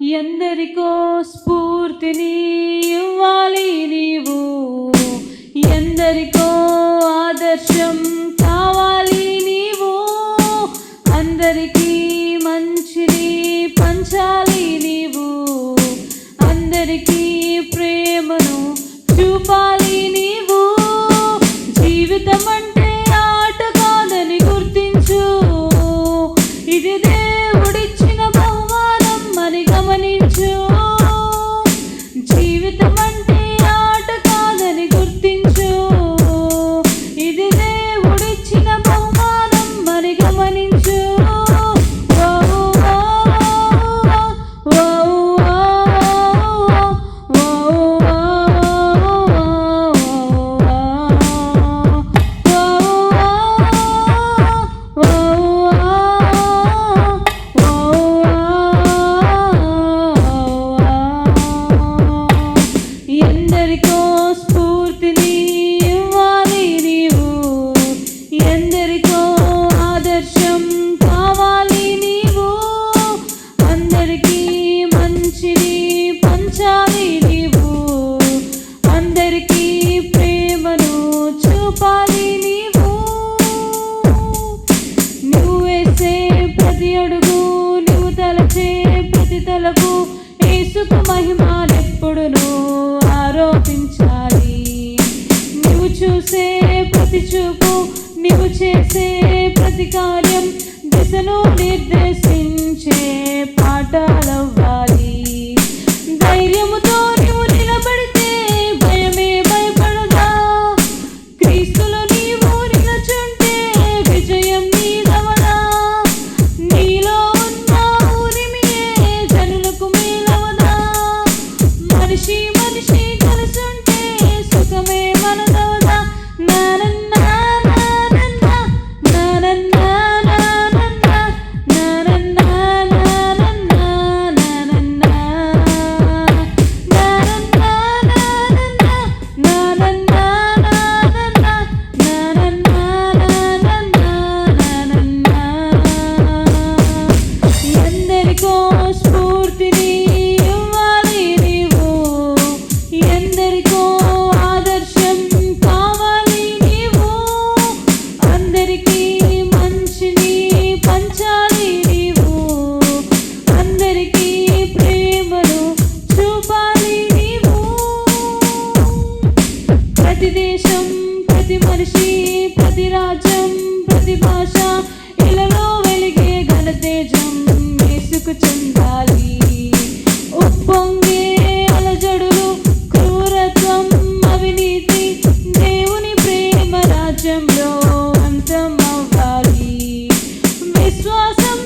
ఎందరికో స్ఫూర్తిని ఇవ్వాలి నీవు, ఎందరికో ఆదర్శం కావాలి నీవు, అందరికీ మంచిని పంచాలి నీవు, అందరికీ ప్రేమను చూపాలి నీవు. జీవితం అంటే ఆట కాదని గుర్తించు, ఇది దేవుడిచ్చిన బహుమానం అని గమనించు. జీవితం అంటే ఆట కాదని గుర్తించు, ఇది దేవుడిచ్చిన బహుమానం అని గమనించు. ఎందరికో స్ఫూర్తిని ఇవ్వాలి నీవు, ఎందరికో ఆదర్శం కావాలి నీవు, అందరికీ మంచిని పంచాలి నీవు, అందరికీ ప్రేమను చూపాలి నీవు. నువ్వు వేసే ప్రతి అడుగు, నువ్వు తలచే ప్రతి తలపు యేసుకు మహిమనెప్పుడును ఆరోపించాలి. నువ్వు చూసే ప్రతి చూపు, నువ్వు చేసే ప్రతి కార్యం దిశను నిర్దేశించే పాఠాలవ్వాలి. ధైర్యముతో నువ్వు నిలబడితే భయమే భయపడదా, క్రీస్తులో నీవు నిలచుంటే విజయం నీదవదా. నీలో ఉన్న ఊరిమియే జనులకు మేలవదా, మనిషి మనిషి కలుసుంటే సుఖమే మనదవదా. నానన్నా నానన్నా నానన్నా నానన్నా నానన్నా నానన్నా నానన్నా నానన్నా నానన్నా నానన్నా నానన్నా ఎందరికో స్ఫూర్తిని ఇవ్వాలి నీవు, ఎందరికో ఆదర్శం కావాలి నీవు, అందరికీ మంచిని పంచాలి నీవు, అందరికీ ప్రేమను చూపాలి నీవు. ప్రతి దేశం, ప్రతి మనిషి, ప్రతి రాజ్యం, ప్రతి భాష ఇలలో వెలిగే ఘనతేజం యేసుకు చెందాలి. ఉప్పొంగే అలజడులు, క్రూరత్వం, అవినీతి దేవుని ప్రేమ రాజ్యంలో అంతం అవ్వాలి. విశ్వాసం